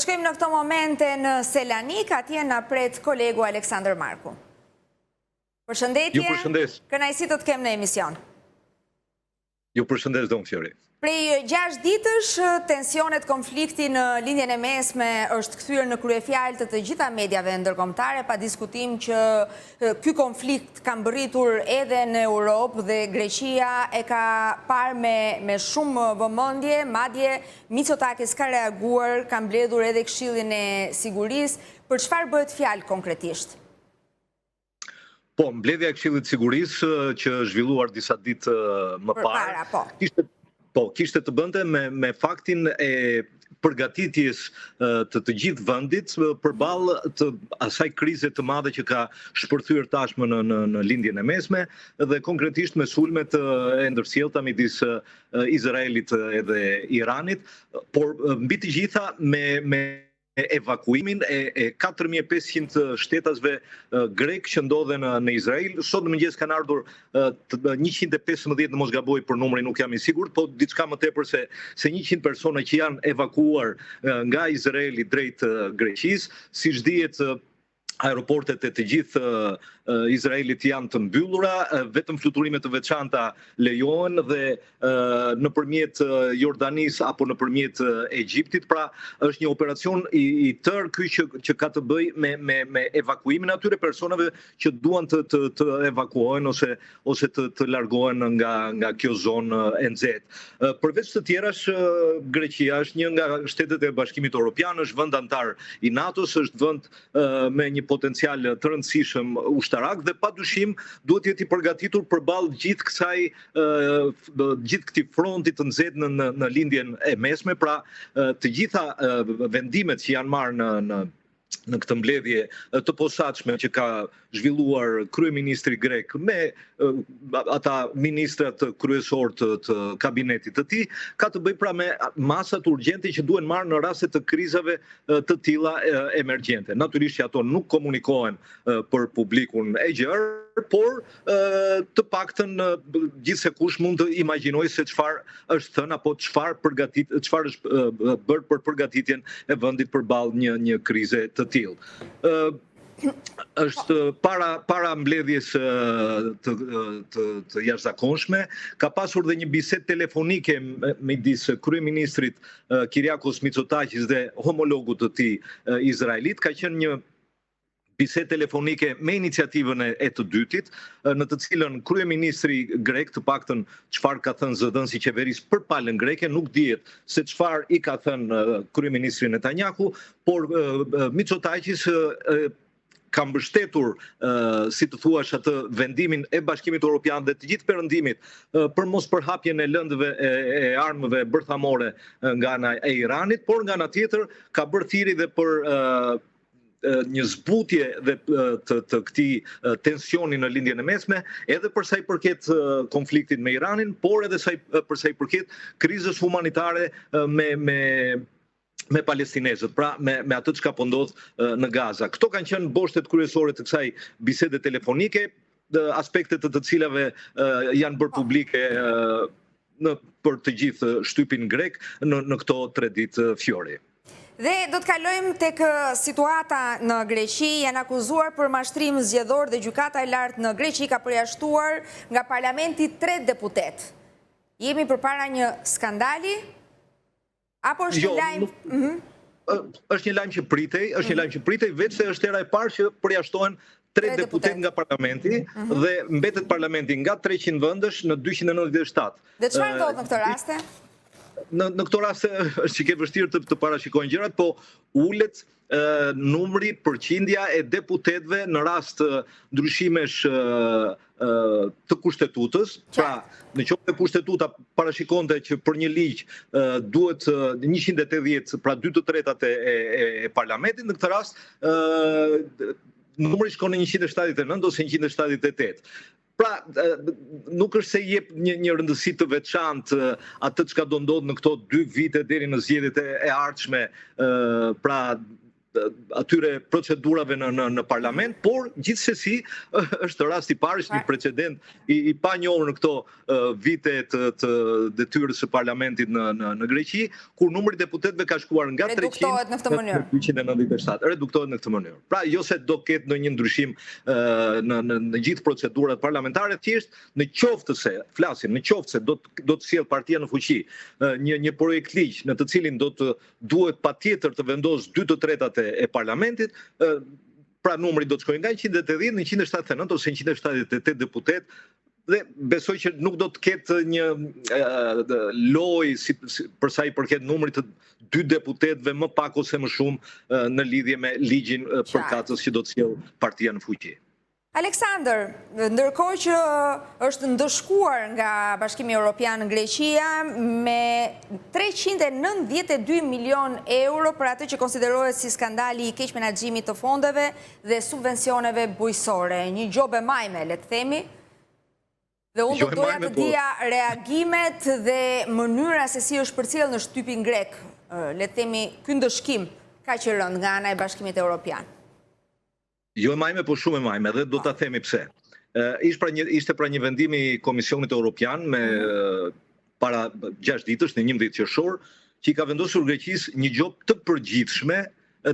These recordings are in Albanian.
të shkojmë në këto momente në Selanik, atje na pret kolegu Aleksandr Marku. Përshëndetje, kënaqësi të kemë në emision. Ju përshëndes, Don Fjori. Prej 6 ditësh, tensionet, konflikti në lindjen e mesme është kthyer në kryefjalë të gjitha mediave ndërkombëtare, pa diskutim që ky konflikt ka mbërritur edhe në Europë dhe Greqia e ka parë me shumë vëmendje, madje Mitsotakis ka reaguar, ka mbledhur edhe Këshillin e Sigurisë. Për çfarë bëhet fjalë konkretisht? Po, mbledhja e Këshillit të Sigurisë që është zhvilluar disa ditë më parë, kishte të bënte me faktin e përgatitjes të gjithë vendit përballë të asaj krize të madhe që ka shpërthyer tashmë në lindjen e mesme dhe konkretisht me sulmet e ndërsjellta midis Izraelit edhe Iranit, por mbi të gjitha me evakuimin e 4500 shtetasve grek që ndodhen në Izrael. Sot në mëngjes kanë ardhur 115, në mos gaboj për numrin, nuk jam i sigurt, po diçka më tepër se 100 persona që janë evakuuar nga Izraeli drejt Greqisë, siç dihet. Aeroportet e të gjithë Izraelit janë të mbyllura, vetëm fluturime të veçanta lejohen dhe nëpërmjet Jordanisë apo nëpërmjet Egjiptit. Pra është një operacion i tërë ky që ka të bëjë me evakuimin e atyre personave që duan të evakuohen ose të largohen nga kjo zonë e nxehtë. Përveç të tjerash, Greqia është një nga shtetet e Bashkimit Evropian, është vend antar i NATO-s, është vend me një potencial të rëndësishëm ushtarak dhe padyshim duhet të jetë i përgatitur përballë gjithë këtij fronti të nxehtë në lindjen e mesme. Pra të gjitha vendimet që janë marrë në këtë mbledhje të posaçme që ka zhvilluar kryeministri grek me ata ministrat kryesor të kabinetit të tij, ka të bëjë pra me masat urgjente që duhen marrë në raste të krizave të tilla emergjente. Natyrisht që ato nuk komunikohen për publikun e gjerë, por të paktën gjithsekush mund të imagjinojë se çfarë është thënë apo çfarë është bërë për përgatitjen e vendit përballë një krize të tillë. Është para mbledhjes të jashtëzakonshme, ka pasur dhe një bisedë telefonike midis kryeministrit Kyriakos Mitsotakis dhe homologut të tij izraelit. Ka qenë një bisedë telefonike me iniciativën e të dytit, në të cilën kryeministri grek, të paktën çfarë ka thënë zëdhënësi i qeverisë për palën greke, nuk dihet se çfarë i ka thënë kryeministri Netanyahu, por Mitsotakis ka mbështetur, si të thuash, atë vendimin e Bashkimit Evropian dhe të gjithë perëndimit për mos përhapjen e lëndëve e armëve bërthamore nga ana e Iranit, por nga ana tjetër ka bërë thirrje dhe për një zbutje të këtij tensioni në lindjen e mesme, edhe për sa i përket konfliktit me Iranin, por edhe për sa i përket krizës humanitare me palestinezët, pra me atë çka po ndodh në Gaza. Këto kanë qenë boshtet kryesore të kësaj bisede telefonike, aspektet të cilave janë bërë publike për të gjithë shtypin grek në këto 3 ditë, Fjori. Dhe do të kalojmë tek situata në Greqi, janë akuzuar për mashtrim zgjedhor dhe gjykata e lartë në Greqi ka përjashtuar nga parlamenti 3 deputet. Jemi përpara një skandali? Apo është një lajm? Është një lajm që pritej, veç se është era e parë që përjashtohen 3 deputet nga parlamenti dhe mbetet parlamenti nga 300 vendesh në 297. Dhe çfarë ndodh në këtë raste? Në këto raste është që ke vështirë të parashikojnë gjërat, po ulet numri, përqindja e deputetëve në rast ndryshimesh të kushtetutës. Pra, në qoftë se kushtetuta parashikonte që për një ligj duhet 180, pra 2/3 e parlamentit, në këtë rast numri shkon në 179 ose 178. Pra, nuk është se jep një rëndësi të veçantë atë çka do ndodh në këto 2 vite deri në zgjedhjet e ardhshme, pra atyre procedurave në parlament, por gjithsesi është rast i parë, është një precedent i panjohur në këto vite të detyrës së parlamentit në Greqi, kur numri i deputetëve ka shkuar nga 300 në 297. Reduktohet në këtë mënyrë. Pra, jo se do ketë ndonjë ndryshim në gjithë procedurat parlamentare, thjesht në qoftë se do të sjell partia në fuqi një projekt ligj në të cilin duhet patjetër të vendos 2/3 e parlamentit, pra numri do të shkojë nga 180 në 179 ose 178 deputet, dhe besoj që nuk do të ketë një lojë për sa i përket numrit të 2 deputetëve më pak ose më shumë në lidhje me ligjin përkatës që do të sjellë partia në fuqi. Aleksandër, ndërkohë që është ndëshkuar nga Bashkimi Evropian në Greqia me 392 milion euro për atë që konsiderohet si skandali i keq menaxhimit të fondeve dhe subvencioneve bujqësore. Një gjobë e majme, le të themi. Dhe unë do doja të dija reagimet dhe mënyra se si është përcjellë në shtypin grek, le të themi, ky ndëshkim kaq i rënd nga ana e Bashkimit Evropian. Jo e majme, po shumë e majme, dhe do të themi pse. Ishte pra një vendim i Komisionit Evropian me para 6 ditësh, në 11 qershor, që i ka vendosur Greqisë një gjobë të përgjithshme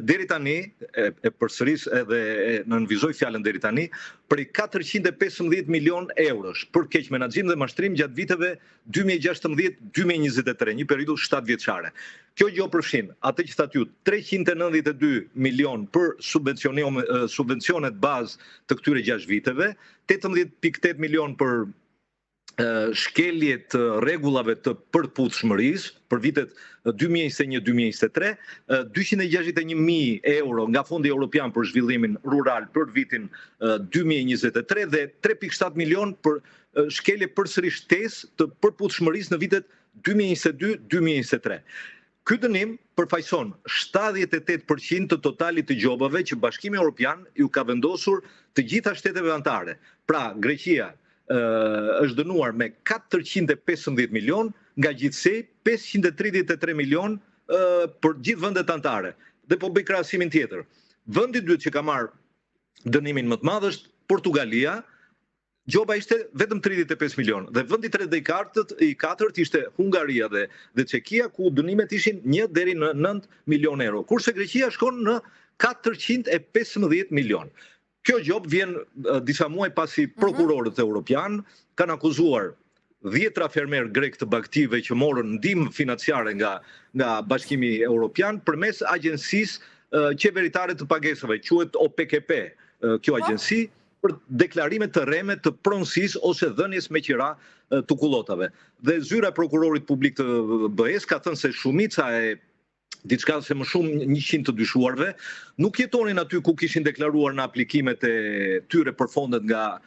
deri tani, e përsëris edhe në nënvizoj fjalën deri tani, për 415 milion eurosh për keq menaxhim dhe mashtrim gjatë viteve 2016-2023, një periudhë 7 vjeçare. Kjo gjë përfshin atë që thatë ju 392 milion për subvencionet bazë të këtyre 6 viteve, 18.8 milion për shkeljet rregullave të përputhshmërisë për vitet 2021-2023, 261.000 euro nga Fondi Evropian për zhvillimin rural për vitin 2023 dhe 3.7 milion për shkelje përsëri shtesë të përputhshmërisë në vitet 2022-2023. Ky dënim përfaqëson 78% të totalit të gjobave që Bashkimi Evropian ju ka vendosur të gjitha shteteve anëtare. Pra, Greqia është dënuar me 415 milion, nga gjithsej 533 milion për gjithë vendet anëtare. Dhe po bëj krahasimin tjetër. Vendi i dytë që ka marrë dënimin më të madh është Portugalia, gjoba ishte vetëm 35 milion. Dhe vendi i tretë dhe i katërt ishte Hungaria dhe Çekia, ku dënimet ishin 1 deri në 9 milion euro. Kurse Greqia shkon në 415 milion. Kjo gjobë vjen disa muaj pasi prokurorët evropian kanë akuzuar 10 fermer grek të baktive që morën ndihmë financiare nga Bashkimi Evropian përmes agjencisë qeveritare të pagesave, quhet OPKP, kjo agjenci, për deklarime të rreme të pronësisë ose dhënies me qira të kullotave. Dhe zyra e prokurorit publik të BE-s ka thënë se shumica e diçka se më shumë 100 të dyshuarve, nuk jetonin aty ku kishin deklaruar në aplikimet e tyre për fondet nga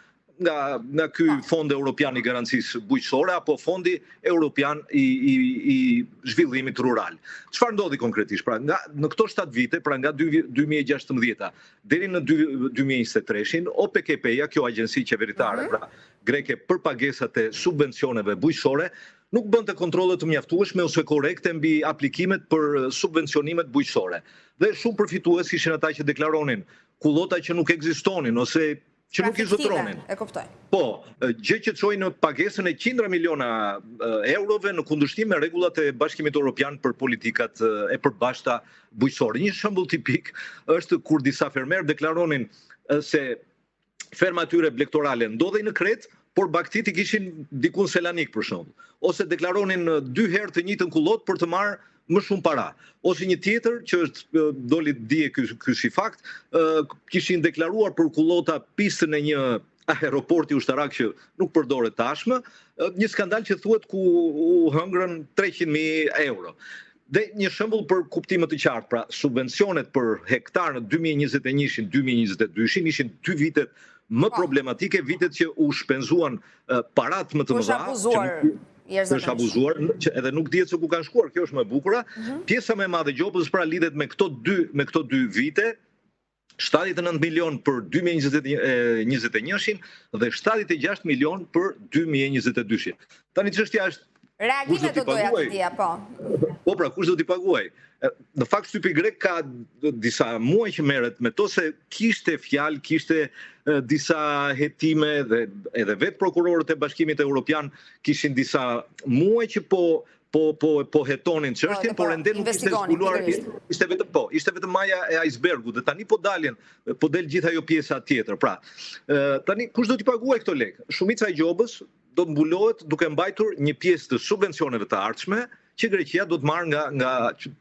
ky Fond Evropian i Garancisë Bujqësore apo Fondi Evropian i Zhvillimit Rural. Çfarë ndodhi konkretisht? Pra, në këto 7 vite, pra nga 2016 deri në 2023, OPKP-ja, kjo agjenci qeveritare, pra greke për pagesat e subvencioneve bujqësore, nuk bënte kontrole të mjaftueshme ose korrekte mbi aplikimet për subvencionimet bujqësore. Dhe shumë përfitues ishin ata që deklaronin kullota që nuk ekzistonin ose që nuk i zotronin. E kuptoj. Po, gjë që çojnë në pagesën e qindra miliona eurove në kundërshtim me rregullat e Bashkimit Evropian për politikat e përbashkëta bujqësore. Një shembull tipik është kur disa fermer deklaronin se ferma tyre blektorale ndodhej në Kret, por baktit i kishin diku në Selanik për shembull. Ose deklaronin 2 herë të njëjtën kullot për të marrë më shumë para. Ose një tjetër, që është doli dije ky si fakt, kishin deklaruar për kullota pistën e një aeroporti ushtarak që nuk përdoret tashmë, një skandal që thuhet ku u hëngrën 300.000 euro. Dhe një shembull për kuptim të qartë, pra subvencionet për hektar në 2021-2022 ishin 2 vitet më problematike, vitet që u shpenzuan parat më të mëdha, është abuzuar, edhe nuk dihet se ku kanë shkuar, kjo është më e bukura. Pjesa më e madhe e gjobës pra lidhet me këto dy vite, 79 milion për 2021-shin dhe 76 milion për 2022-shin. Tani çështja është reagimet do doja të dija, po. Po pra, kush do t'i paguaj? Në fakt shtypi grek ka disa muaj që merret me to se kishte fjalë, kishte disa hetime dhe edhe vetë prokurorët e Bashkimit Evropian kishin disa muaj që po hetonin çështjen, por ende nuk ishte zbuluar, ishte vetëm maja e icebergut dhe tani po del gjithë ajo pjesa tjetër. Pra, tani kush do t'i paguaj këto lekë? Shumica e gjobës do të mbulohet duke mbajtur një pjesë të subvencioneve të ardhshme që Greqia do të marrë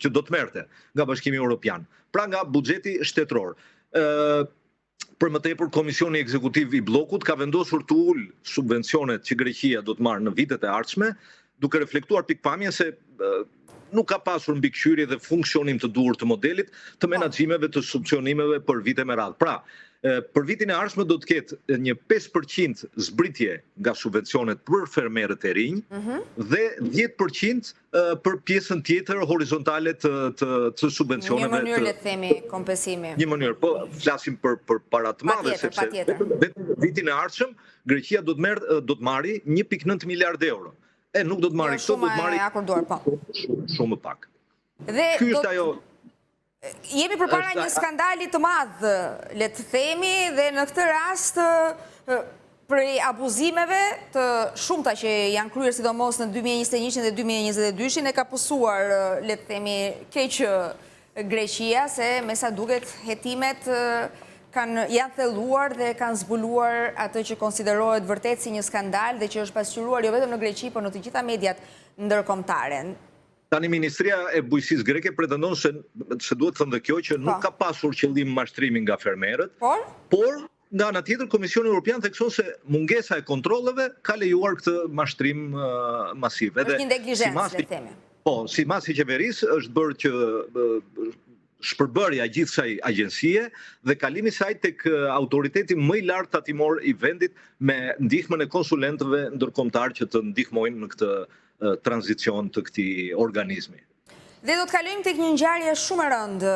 që do të merrte nga Bashkimi Evropian, pra nga buxheti shtetëror. Për më tepër, Komisioni Ekzekutiv i Bllokut ka vendosur të ulë subvencionet që Greqia do të marrë në vitet e ardhshme, duke reflektuar pikpamjen se nuk ka pasur mbikëqyrje dhe funksionim të duhur të modelit të menaxhimeve të subvencionimeve për vite me radhë. Pra, për vitin e ardhshëm do të ketë një 5% zbritje nga subvencionet për fermerët e rinj dhe 10% për pjesën tjetër horizontale të subvencioneve. Një mënyrë le të themi kompensimi. Një mënyrë, po flasim për para të madhe sepse vetëm vitin e ardhshëm Greqia do të marrë 1.9 miliard euro. Nuk do të marrë këto, do të marrë shumë më pak. Ky është ajo. Jemi përpara një skandali të madh, le të themi, dhe në këtë rast prej abuzimeve të shumta që janë kryer sidomos në 2021 dhe 2022 e ka pësuar, le të themi, keq Greqia, se me sa duket hetimet janë thelluar dhe kanë zbuluar atë që konsiderohet vërtet si një skandal dhe që është pasqyruar jo vetëm në Greqi, por në të gjitha mediat ndërkombëtare. Tani Ministria e Bujqësisë greke pretendon se duhet thënë dhe kjo që nuk ka pasur qëllim mashtrimi nga fermerët, por nga ana tjetër Komisioni Evropian thekson se mungesa e kontrolleve ka lejuar këtë mashtrim masiv. Është një neglizhencë, le të themi. Po, si mas i qeverisë është bërë që shpërbërja gjithë kësaj agjencie dhe kalimi saj tek autoriteti më i lartë tatimor i vendit me ndihmën e konsulentëve ndërkombëtar që të ndihmojnë në këtë tranzicion të këtij organizmi. Dhe do të kalojmë tek një ngjarje shumë e rëndë,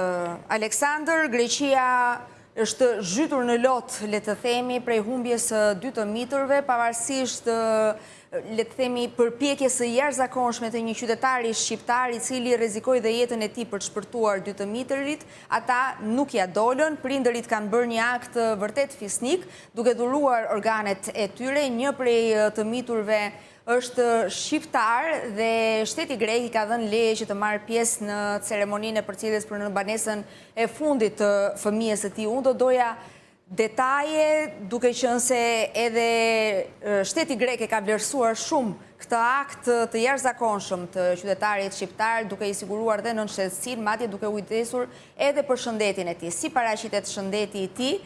Aleksandër. Greqia është zhytur në lot, le të themi, prej humbjes së 2 të mitërve, pavarësisht le të themi përpjekjes së jashtëzakonshme të një qytetari shqiptar i cili rrezikoi dhe jetën e tij për të shpërtuar 2 të mitërit. Ata nuk ja dolën, prindërit kanë bërë një akt vërtet fisnik, duke dhuruar organet e tyre. Një prej të miturve është shqiptar dhe shteti grek i ka dhënë leje që të marrë pjesë në ceremoninë e përcjelljes për në banesën e fundit të fëmijës së tij. Unë do doja detaje, duke qenë se edhe shteti grek e ka vlerësuar shumë këtë akt të jashtëzakonshëm të qytetarit shqiptar, duke i siguruar dhe nënshtetësinë, madje duke kujdesur edhe për shëndetin e tij. Si paraqitet shëndeti i tij?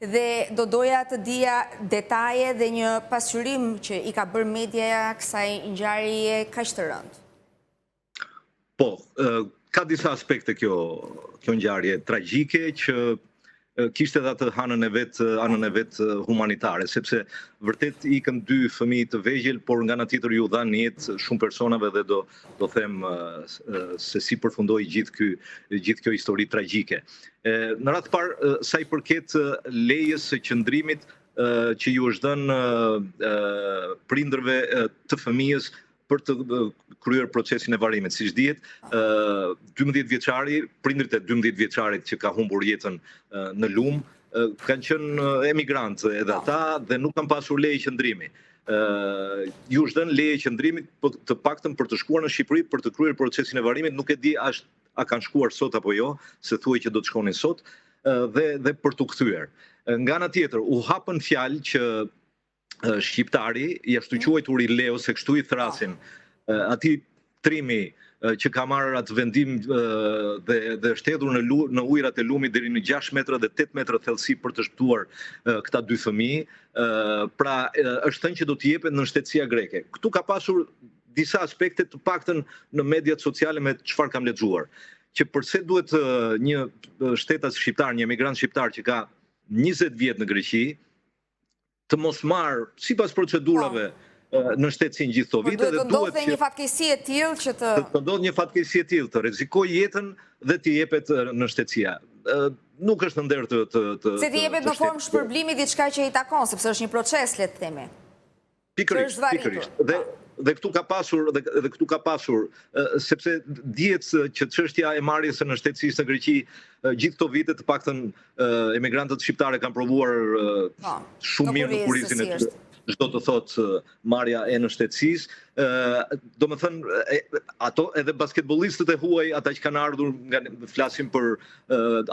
Dhe do doja të dija detaje dhe një pasqyrim që i ka bërë media kësaj ngjarje kaq të rëndë. Po, ka disa aspekte kjo ngjarje tragjike që kishte edhe atë anën e vet humanitare, sepse vërtet ikën 2 fëmijë të vegjël, por nga ana tjetër ju dhan jetë shumë personave dhe do them se si përfundoi gjithë kjo histori tragjike. Në radhë të parë, sa i përket lejes së qëndrimit që ju është dhënë prindërve të fëmijës për të kryer procesin e varimit. Siç dihet, 12 vjeçari, prindërit e 12 vjeçarit që ka humbur jetën në Lum, kanë qenë emigrantë edhe ata dhe nuk kanë pasur leje qëndrimi. Ju është dhënë leje qëndrimi të paktën për të shkuar në Shqipëri për të kryer procesin e varimit. Nuk e di a kanë shkuar sot apo jo, se thuaj që do të shkonin sot dhe për të kthyer. Nga ana tjetër, u hapën fjalë që shqiptari, jashtu quajtur i Leo, se kështu i thrasin, atij trimi që ka marrë atë vendim dhe shtedhur në ujërat e Lumit deri në 6 metra dhe 8 metra thellësi për të shpëtuar këta 2 fëmijë, pra është thënë që do të jepet nënshtetësia greke. Këtu ka pasur disa aspekte, të paktën në mediat sociale me çfarë kam lexuar, që përse duhet një shtetas shqiptar, një emigrant shqiptar që ka 20 vjet në Greqi, të mos marrë sipas procedurave në shtetësinë gjithë këto vite dhe duhet të ndodhë një fatkeqësi e tillë që të ndodhë një fatkeqësi e tillë, të rrezikojë jetën dhe të jepet në shtetësia. Nuk është në nder të se të jepet në formë shpërblimi diçka që i takon, sepse është një proces, le të themi. Pikërisht. dhe këtu ka pasur sepse dihet që çështja e marrjes në shtetësisë në Greqi gjithë këto vite të paktën emigrantët shqiptarë kanë provuar shumë mirë në kurrizin e tyre. Çdo të thotë marrja e në shtetësisë, domethënë ato edhe basketbollistët e huaj, ata që kanë ardhur flasim për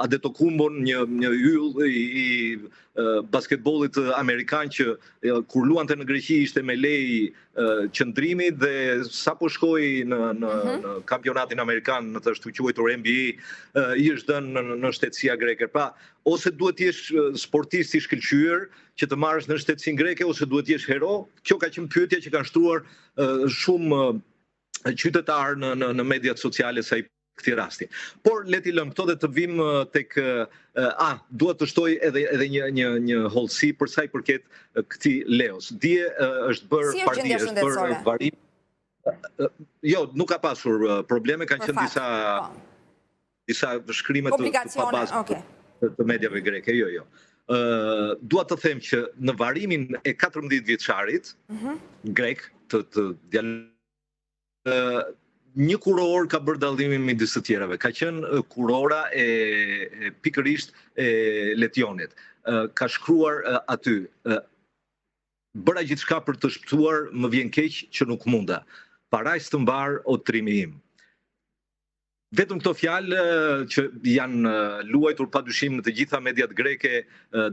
Adetokumbon, një yll i basketbollit amerikan që kur luante në Greqi ishte me lej qëndrimi dhe sapo shkoi në kampionatin amerikan, në të quajtur NBA, i është dhënë në shtetësia greke. Pra, ose duhet të jesh sportist i shkëlqyer që të marrësh në shtetësinë greke, ose duhet të jesh hero. Kjo ka qenë pyetja që kanë shtruar shumë qytetarë në mediat sociale sa i këtij rasti. Por le t'i lëm këto dhe të vim tek duhet të shtoj edhe një hollësi për sa i përket këtij Leos. Dje është bërë parti, është bërë varim. Jo, nuk ka pasur probleme, kanë qenë disa shkrime të pabazë të mediave greke. Jo. Dua të them që në varimin e 14 vjeçarit grek të një kuror ka bërë dallimin midis të tjerave. Ka qenë kurora e pikërisht e Letionit. Ka shkruar aty: bëra gjithçka për të shpëtuar, më vjen keq që nuk munda. Parajs të mbar o trimi im. Vetëm këto fjalë që janë luajtur padyshim në të gjitha mediat greke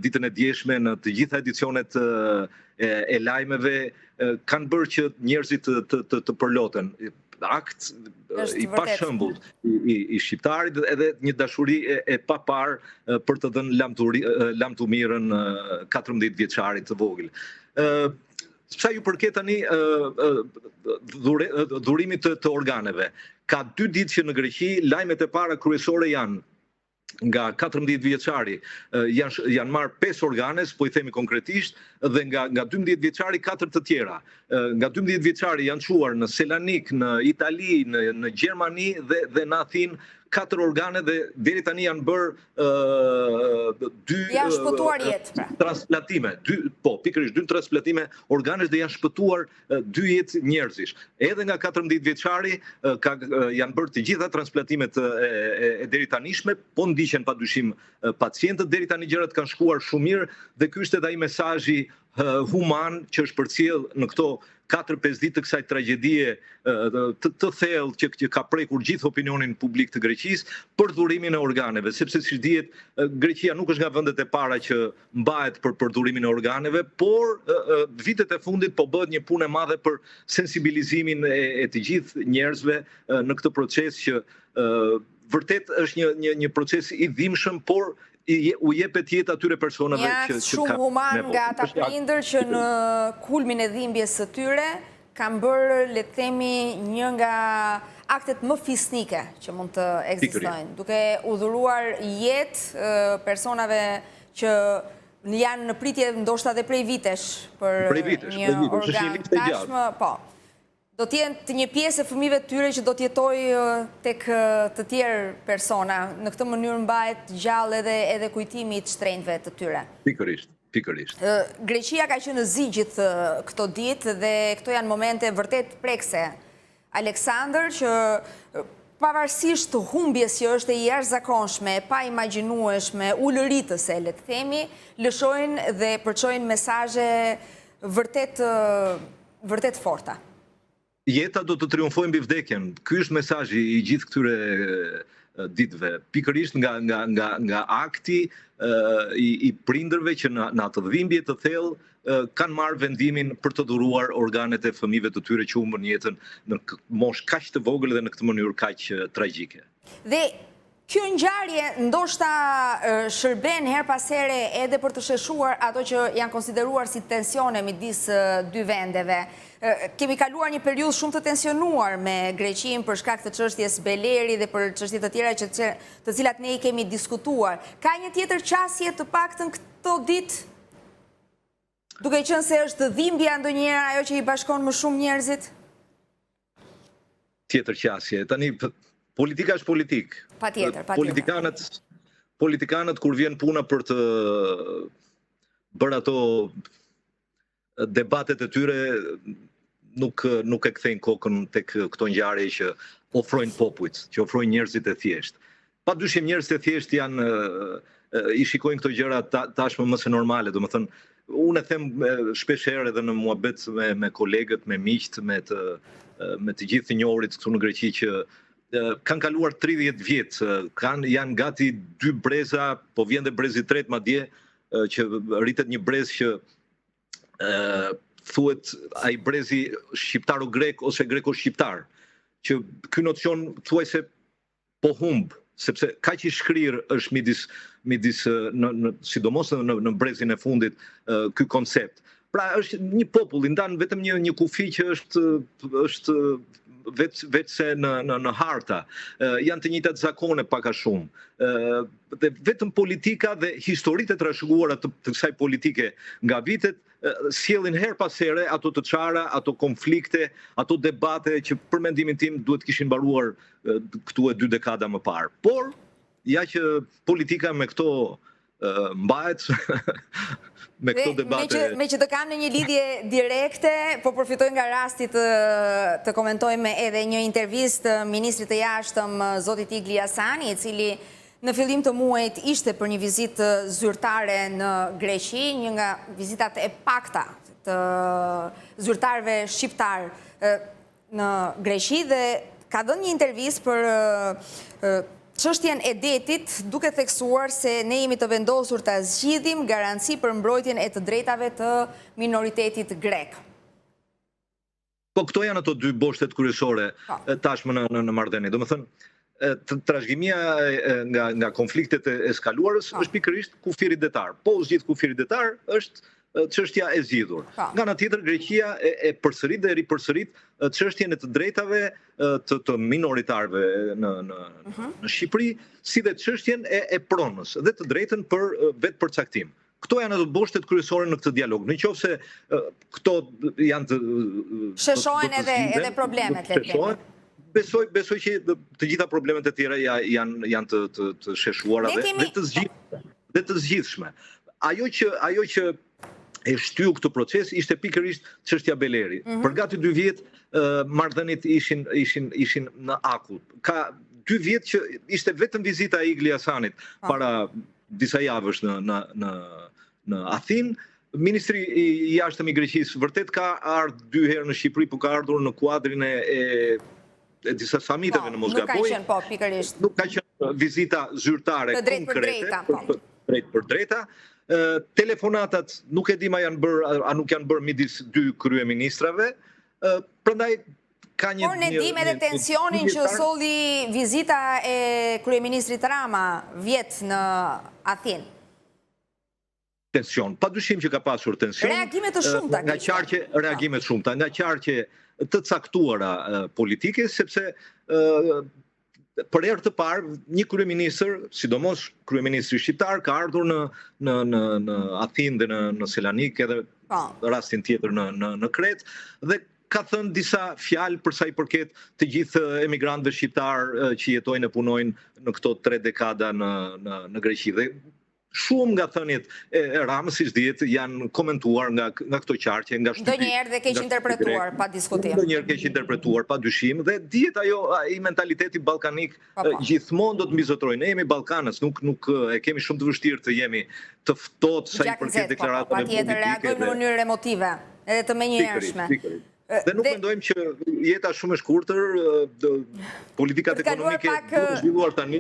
ditën e djeshme, në të gjitha edicionet e lajmeve, kanë bërë që njerëzit të përloten. Akt i pa shembull i shqiptarit, edhe një dashuri e papar për të dhënë lam të mirën 14 vjeçarit të vogël. Sa ju përket tani dhurimit të organeve. Ka 2 ditë që në Greqi lajmet e para kryesore janë nga 14 vjeçari janë marrë 5 organe, po i themi konkretisht, dhe nga 12 vjeçari 4 të tjera. Nga 12 vjeçari janë çuar në Selanik, në Itali, në Gjermani dhe në Athinë 4 organe dhe deri tani janë bërë 2 transplantime. Pikërisht 2 transplantime organesh dhe janë shpëtuar 2 jetë njerëzish. Edhe nga 14 vjeçari janë bërë të gjitha transplantimet e deri tanishme, po ndiqen padyshim pacientët, deri tani gjërat kanë shkuar shumë mirë dhe ky është edhe ai mesazhi human që është përcjell në këto 4-5 ditë të kësaj tragjedie të thellë që ka prekur gjithë opinionin publik të Greqisë për dhurimin e organeve, sepse siç dihet Greqia nuk është nga vendet e para që mbahet për dhurimin e organeve, por vitet e fundit po bëhet një punë e madhe për sensibilizimin e të gjithë njerëzve në këtë proces që vërtet është një proces i dhimbshëm, por u jepet jetë atyre personave që shumë human nga ata prindër që në kulmin e dhimbjes së tyre kanë bërë, le të themi, një nga aktet më fisnike që mund të ekzistojnë, duke u dhuruar jetë personave që janë në pritje ndoshta dhe prej vitesh për një organ tashmë, po. Do t'jenë të një pjesë e fëmijëve të tyre që do t'jetoj tek të tjerë persona. Në këtë mënyrë mbahet gjallë edhe kujtimi i të shtrenjtëve të tyre. Pikërisht. Greqia ka qenë në zi gjithë këto ditë dhe këto janë momente vërtet prekse. Aleksandër, që pavarësisht të humbjes që është e jashtëzakonshme, pa imagjinueshme, ulëritëse, le të themi, lëshojnë dhe përçojnë mesazhe vërtet forta. Jeta do të triumfojë mbi vdekjen. Ky është mesazhi i gjithë këtyre ditëve. Pikërisht nga akti i prindërve që në atë dhimbje të thellë kanë marrë vendimin për të dhuruar organet e fëmijëve të tyre që humbën jetën në moshë kaq të vogël dhe në këtë mënyrë kaq tragjike. Dhe kjo ngjarje ndoshta shërben her pas here edhe për të sheshuar ato që janë konsideruar si tensione midis 2 vendeve. Kemi kaluar një periudhë shumë të tensionuar me Greqinë për shkak të çështjes Beleri dhe për çështje të tjera të cilat ne i kemi diskutuar. Ka një tjetër qasje të paktën këto ditë? Duke qenë se është dhimbja ndonjëherë ajo që i bashkon më shumë njerëzit? Tjetër qasje. Tani politika është politik. Patjetër. Politikanët kur vjen puna për të bërë ato debatet e tyre nuk e kthejnë kokën tek këto ngjarje që ofrojnë popujt, që ofrojnë njerëzit e thjeshtë. Padyshim njerëzit e thjeshtë janë i shikojnë këto gjëra tashmë më se normale, domethënë unë e them shpesh herë edhe në muhabet me kolegët, me miqt, me të gjithë të njohurit këtu në Greqi që kanë kaluar 30 vjet, janë gati 2 breza, po vjen dhe brezi i tretë madje, që rritet një brez që thuhet ai brezi shqiptaro-grek ose greko-shqiptar, që ky nocion thuajse po humb, sepse kaq i shkrir është midis sidomos në brezin e fundit ky koncept. Pra është një popull, i ndan vetëm një kufi që është vetë se në harta, janë të njëjtat zakone pak a shumë. Dhe vetëm politika dhe historitë e trashëguara të kësaj politike nga vitet sjellin her pas here ato të çara, ato konflikte, ato debate që për mendimin tim duhet kishin mbaruar këtu e 2 dekada më parë. Por ja që politika me këto mbahet me këto debate. Me që të kam në një lidhje direkte, po përfitoj nga rasti të komentojmë edhe një intervistë ministrit të jashtëm zotit Igli Hasani, i cili në fillim të muajit ishte për një vizitë zyrtare në Greqi, një nga vizitat e pakta të zyrtarëve shqiptar në Greqi, dhe ka dhënë një intervistë për çështjen e detit, duke theksuar se ne jemi të vendosur ta zgjidhim garanci për mbrojtjen e të drejtave të minoritetit grek. Po këto janë ato 2 boshtet kryesore tashmë në marrëdhënie. Domethënë trashëgimia nga konfliktet e eskaluarës është pikërisht kufiri detar. Po u zgjidh kufiri detar është çështja e zgjidhur. Nga ana tjetër Greqia e përsërit dhe ripërsërit çështjen e të drejtave të minoritarëve në Shqipëri, si dhe çështjen e pronës dhe të drejtën për vetë përcaktim. Këto janë ato boshtet kryesore në këtë dialog. Nëse këto janë të sheshohen edhe problemet, le të themi. Besoj që të gjitha problemet e tjera janë të sheshuara dhe të zgjidhshme. Ajo që e shtyu këtë proces ishte pikërisht çështja Beleri. Për gati 2 vjet marrëdhëniet ishin në akull. Ka 2 vjet që ishte vetëm vizita e Igli Hasanit para disa javësh në Athinë. Ministri i jashtëm i Greqisë vërtet ka ardhur 2 herë në Shqipëri, por ka ardhur në kuadrin e disa samiteve në Mosgaboj. Nuk ka qenë vizita zyrtare konkrete, drejt për drejta. Telefonatat nuk e di a nuk janë bërë midis 2 kryeministrave. Prandaj ka një... Por ne dim edhe tensionin që solli vizita e kryeministrit Rama vjet në Athinë. Tension. Padyshim që ka pasur tension. Reagime të shumta. Reagime të shumta, nga qarqe të caktuara politike, sepse për herë të parë një kryeministër, sidomos kryeministri shqiptar, ka ardhur në Athinë dhe në Selanik, edhe rastin tjetër në Kret, dhe ka thënë disa fjalë për sa i përket të gjithë emigrantëve shqiptar që jetojnë e punojnë në këto 3 dekada në Greqi. Dhe shumë nga thëniet e Ramës, siç dihet, janë komentuar nga këto qarqe, nga shtypi. Ndonjëherë dhe keq interpretuar, pa diskutim. Ndonjëherë keq interpretuar, pa dyshim, dhe dihet ai mentaliteti ballkanik gjithmonë do të mbizotrojë. Ne jemi Ballkanës, nuk e kemi shumë të vështirë të jemi të ftohtë sa i përket deklaratave politike. Patjetër reagojmë në mënyrë emotive, edhe të menjëhershme. Dhe nuk mendojmë që jeta shumë e shkurtër, politikat ekonomike duhet zhvilluar tani.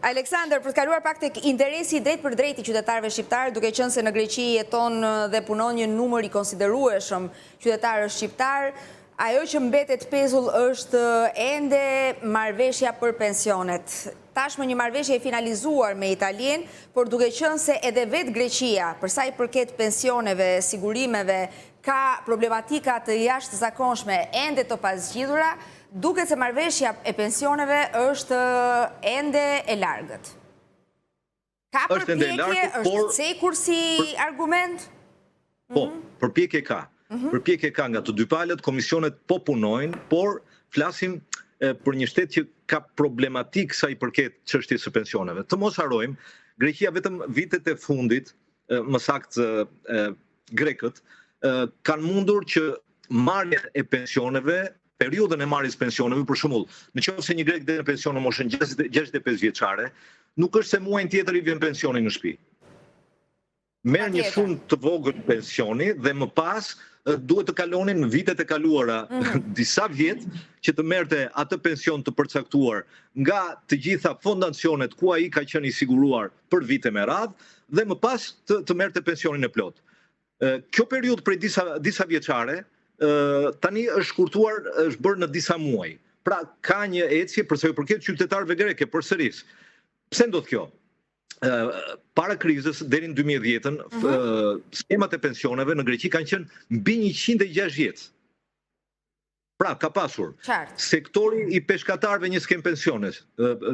Aleksandër, për të kaluar pak tek interesi drejt për drejt i qytetarëve shqiptar, duke qenë se në Greqi jeton dhe punon një numër i konsiderueshëm qytetarësh shqiptar, ajo që mbetet pezull është ende marrëveshja për pensionet. Tashmë një marrëveshje e finalizuar me Italin, por duke qenë se edhe vetë Greqia, për sa i përket pensioneve, sigurimeve, ka problematika të jashtëzakonshme ende të pazgjidhura, duket se marrëveshja e pensioneve është ende e largët. Ka përpjekje, është cekur si argument? Po, përpjekje ka. Përpjekje ka nga të 2 palët, komisionet po punojnë, por flasim për një shtet që ka problematik sa i përket çështjes së pensioneve. Të mos harrojmë, Greqia vetëm vitet e fundit, më saktë grekët, kanë mundur që marrjen e pensioneve, periudhën e marrjes pensioneve, për shembull, nëse një grek del në pension në moshën 65 vjeçare, nuk është se muajin tjetër i vjen pensioni në shtëpi. Merr një shumë të vogël pensioni dhe më pas duhet të kalonin në vitet e kaluara disa vjet që të merrte atë pension të përcaktuar nga të gjitha fondacionet ku ai ka qenë i siguruar për vite me radhë dhe më pas të merrte pensionin e plot. Kjo periudhë prej disa vjeçare tani është shkurtuar, është bërë në disa muaj. Pra ka një ecje për sa i përket qytetarëve greke përsëris. Pse ndodh kjo? Para krizës deri në 2010-ën, skemat e pensioneve në Greqi kanë qenë mbi 160. Pra, ka pasur sektori i peshkatarëve një skem pensiones,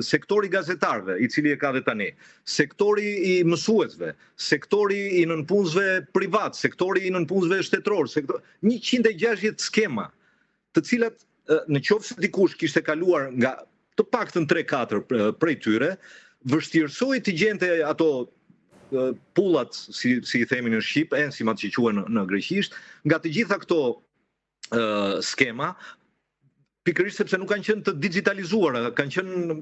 sektori i gazetarëve, i cili e ka dhe tani, sektori i mësuesve, sektori i nënpunësve privat, sektori i nënpunësve shtetëror, 160 skema, të cilat në qoftë se dikush kishte kaluar nga të paktën 3-4 prej tyre, vështirësoi të gjente ato pullat, si i themi në Shqip, enzimat që quhen në greqisht, nga të gjitha këto skema, pikërisht sepse nuk kanë qenë të digitalizuara, kanë qenë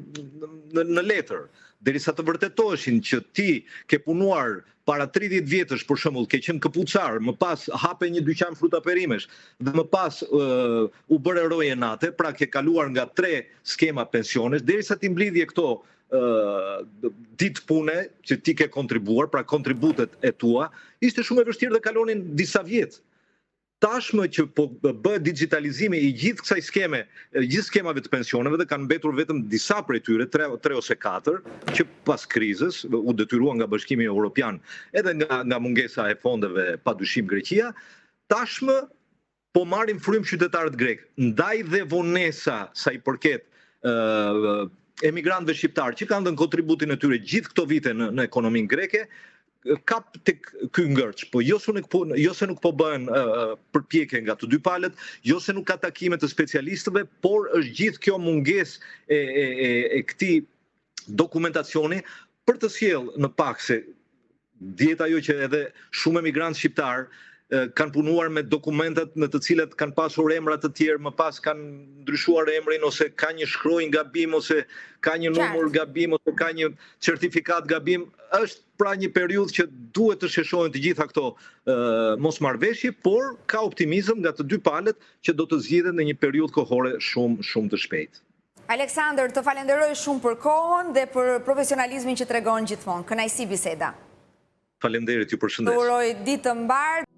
në letër, derisa të vërtetoheshin që ti ke punuar para 30 vjetësh, për shembull, ke qenë këpucar, më pas hape një dyqan fruta perimesh, dhe më pas u bëre roje nate, pra ke kaluar nga 3 skema pensionesh, derisa ti mblidhje këto ditë pune që ti ke kontribuar, pra kontributet e tua, ishte shumë e vështirë dhe kalonin disa vjetë. Tashmë që po bëhet digitalizimi i gjithë kësaj skeme, gjithë skemave të pensioneve dhe kanë mbetur vetëm disa prej tyre, 3 ose 4, që pas krizës u detyruan nga Bashkimi Evropian edhe nga mungesa e fondeve padyshim Greqia, tashmë po marrin frym qytetarët grek. Ndaj dhe vonesa sa i përket emigrantëve shqiptarë që kanë dhënë kontributin e tyre gjithë këto vite në ekonominë greke, kap tek ky ngërç, po jo se nuk po bëhen përpjekje nga të dy palët, jo se nuk ka takime të specialistëve, por është gjithë kjo mungesë e këtij dokumentacioni për të sjellë në pak se dihet ajo që edhe shumë emigrantë shqiptar kanë punuar me dokumentat në të cilat kanë pasur emra të tjerë, më pas kanë ndryshuar emrin, ose ka një shkronjë gabim, ose ka një numër gabim, ose ka një certifikat gabim. Është pra një periudhë që duhet të sheshohen të gjitha këto mosmarrveshje, por ka optimizëm nga të dy palët që do të zgjidhen në një periudhë kohore shumë të shpejtë. Aleksandër, të falenderoj shumë për kohën dhe për profesionalizmin që tregon gjithmonë. Kënaqësi biseda. Faleminderit, ju përshëndes. Të uroj ditë të mbarë.